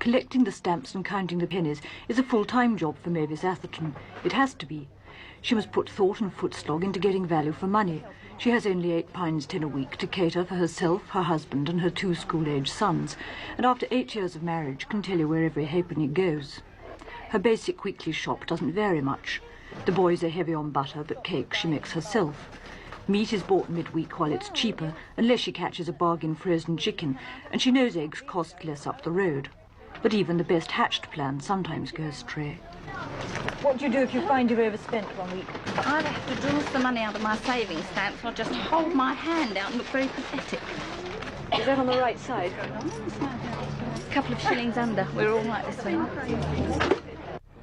Collecting the stamps and counting the pennies is a full-time job for Mavis Atherton. It has to be. She must put thought and footslog into getting value for money. She has only £8.10 a week to cater for herself, her husband and her 2 school-aged sons, and after 8 years of marriage can tell you where every halfpenny goes. Her basic weekly shop doesn't vary much. The boys are heavy on butter, but cake she makes herself. Meat is bought midweek while it's cheaper, unless she catches a bargain frozen chicken, and she knows eggs cost less up the road. But even the best hatched plan sometimes goes astray. What do you do if you find you've overspent one week? I'd have to draw some money out of my savings stamps or just hold my hand out and look very pathetic. Is that on the right side? A couple of shillings under. We're all right this way.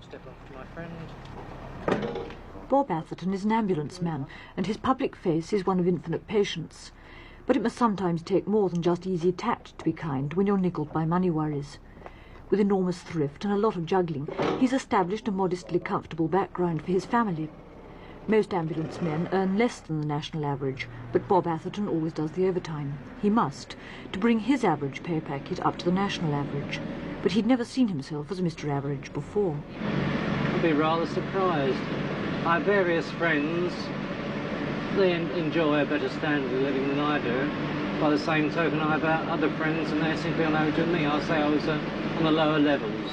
Step off to my friend. Bob Atherton is an ambulance man, and his public face is one of infinite patience. But it must sometimes take more than just easy tact to be kind when you're nickled by money worries. With enormous thrift and a lot of juggling, he's established a modestly comfortable background for his family. Most ambulance men earn less than the national average, but Bob Atherton always does the overtime. He must, to bring his average pay packet up to the national average. But he'd never seen himself as Mr. Average before. I'd be rather surprised. I have various friends. They enjoy a better standard of living than I do. By the same token, I have other friends, and they seem to be on average with me. I say I was on the lower levels.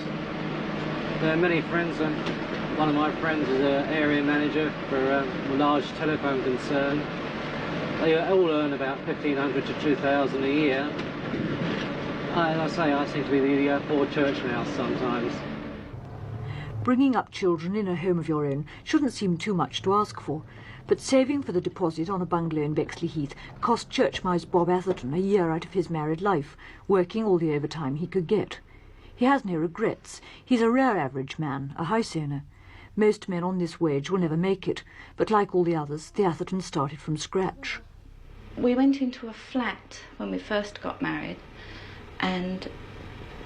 There are many friends. One of my friends is an area manager for a large telephone concern. They all earn about $1,500 to $2,000 a year. And I say I seem to be the poor church mouse sometimes. Bringing up children in a home of your own shouldn't seem too much to ask for, but saving for the deposit on a bungalow in Bexley Heath cost church mouse Bob Atherton a year out of his married life, working all the overtime he could get. He has no regrets. He's a rare average man, a house owner. Most men on this wage will never make it, but like all the others, the Athertons started from scratch. We went into a flat when we first got married, and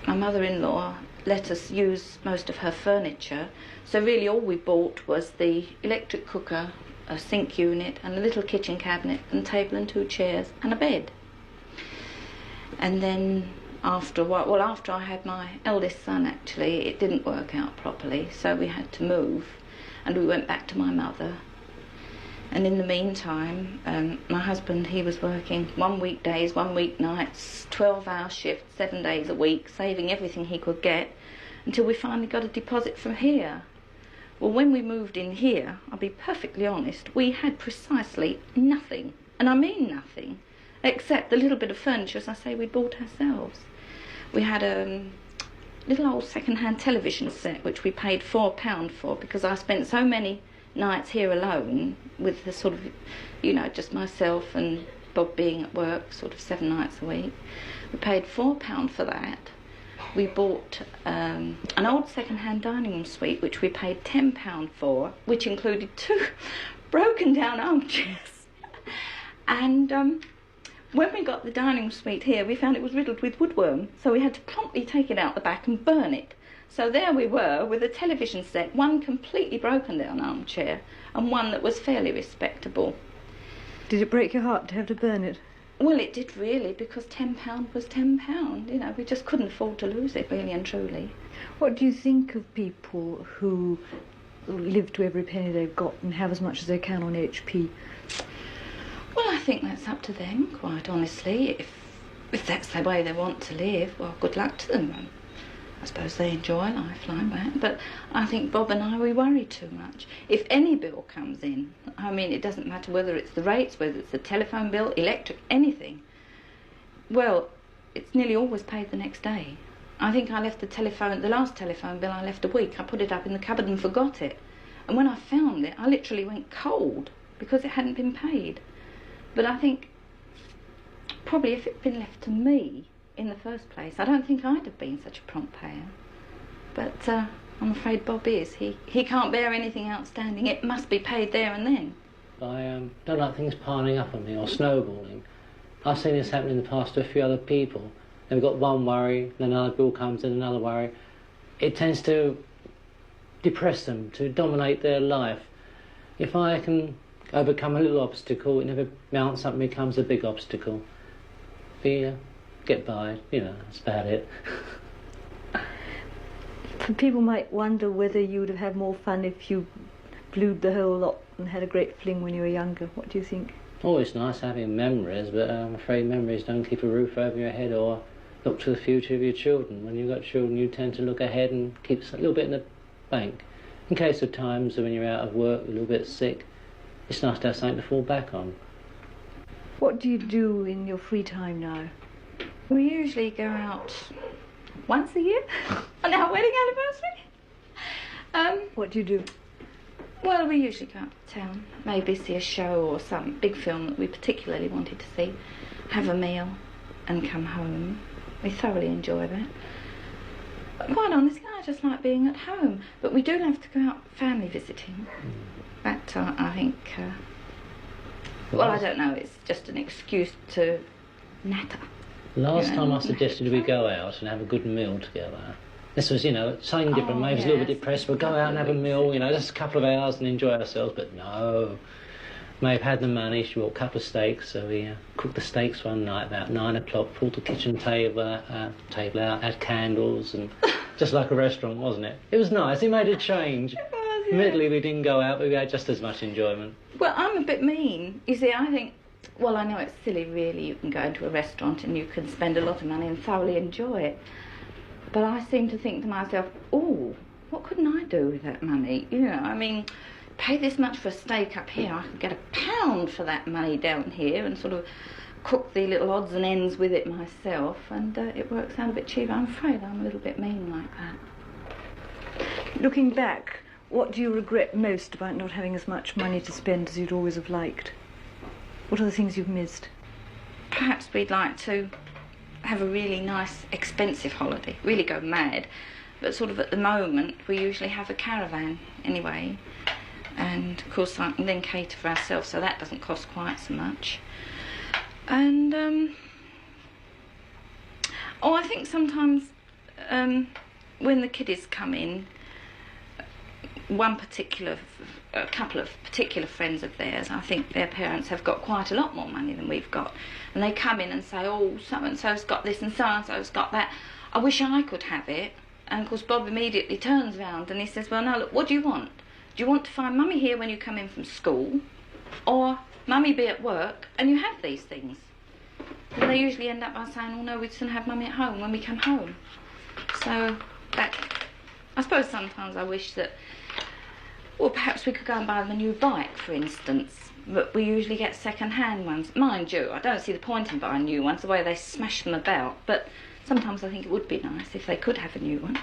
my mother-in-law let us use most of her furniture, so really all we bought was the electric cooker, a sink unit and a little kitchen cabinet and table and 2 chairs and a bed. And then after a while, well, after I had my eldest son, actually, it didn't work out properly, so we had to move, and we went back to my mother. And in the meantime, my husband, he was working 1 week days, 1 week nights, 12-hour shifts, 7 days a week, saving everything he could get, until we finally got a deposit from here. Well, when we moved in here, I'll be perfectly honest, we had precisely nothing, and I mean nothing, except the little bit of furniture, as I say, we bought ourselves. We had a little old second-hand television set, which we paid £4 for, because I spent so many nights here alone with the sort of, you know, just myself and Bob being at work sort of 7 nights a week. We paid £4 for that. We bought an old second-hand dining room suite, which we paid £10 for, which included 2 broken down armchairs. And when we got the dining room suite here, we found it was riddled with woodworm, so we had to promptly take it out the back and burn it. So there we were with a television set, 1 completely broken down armchair and 1 that was fairly respectable. Did it break your heart to have to burn it? Well, it did really, because £10 was £10, you know, we just couldn't afford to lose it, really and truly. What do you think of people who live to every penny they've got and have as much as they can on HP? Well, I think that's up to them, quite honestly. If that's the way they want to live, well, good luck to them. I suppose they enjoy life like that, but I think Bob and I, we worry too much. If any bill comes in, I mean, it doesn't matter whether it's the rates, whether it's the telephone bill, electric, anything, well, it's nearly always paid the next day. I think I left the last telephone bill I left a week, I put it up in the cupboard and forgot it. And when I found it, I literally went cold because it hadn't been paid. But I think probably if it'd been left to me in the first place, I don't think I'd have been such a prompt payer. But I'm afraid Bob is. He can't bear anything outstanding. It must be paid there and then. I don't like things piling up on me or snowballing. I've seen this happen in the past to a few other people. They've got one worry, then another bill comes in, another worry. It tends to depress them, to dominate their life. If I can overcome a little obstacle, it never mounts up and becomes a big obstacle. Get by, you know, that's about it. People might wonder whether you would have had more fun if you blued the whole lot and had a great fling when you were younger. What do you think? Oh, it's nice having memories, but I'm afraid memories don't keep a roof over your head or look to the future of your children. When you've got children, you tend to look ahead and keep a little bit in the bank. In case of times when you're out of work, a little bit sick, it's nice to have something to fall back on. What do you do in your free time now? We usually go out once a year on our wedding anniversary. What do you do? Well, we usually go out to town, maybe see a show or some big film that we particularly wanted to see, have a meal and come home. We thoroughly enjoy that. But quite honestly, I just like being at home. But we do have to go out family visiting. That, I think, well, I don't know, it's just an excuse to natter. Last time I suggested we go out and have a good meal together. This was, something different. Maybe a little bit depressed. We'll go out and have a meal, just a couple of hours and enjoy ourselves. But no. Maeve had the money. She bought a couple of steaks. So we cooked the steaks one night about 9 o'clock, pulled the kitchen table out, had candles, and just like a restaurant, wasn't it? It was nice. It made a change. It was, yeah. Admittedly, we didn't go out, but we had just as much enjoyment. Well, I'm a bit mean. You see, I think, well, I know it's silly, really. You can go into a restaurant and you can spend a lot of money and thoroughly enjoy it. But I seem to think to myself, oh, what couldn't I do with that money? Pay this much for a steak up here, I could get £1 for that money down here and sort of cook the little odds and ends with it myself, and it works out a bit cheaper. I'm afraid I'm a little bit mean like that. Looking back, what do you regret most about not having as much money to spend as you'd always have liked? What are the things you've missed? Perhaps we'd like to have a really nice, expensive holiday, really go mad. But sort of at the moment, we usually have a caravan anyway. And of course, I can then cater for ourselves, so that doesn't cost quite so much. And, I think sometimes when the kiddies come in, a couple of particular friends of theirs, I think their parents have got quite a lot more money than we've got. And they come in and say, oh, so-and-so's got this and so-and-so's got that. I wish I could have it. And of course Bob immediately turns round and he says, well, no, look, what do you want? Do you want to find Mummy here when you come in from school? Or Mummy be at work and you have these things? And they usually end up by saying, oh no, we'd sooner have Mummy at home when we come home. So I suppose sometimes I wish that, well, perhaps we could go and buy them a new bike, for instance. But we usually get second-hand ones. Mind you, I don't see the point in buying new ones, the way they smash them about. But sometimes I think it would be nice if they could have a new one.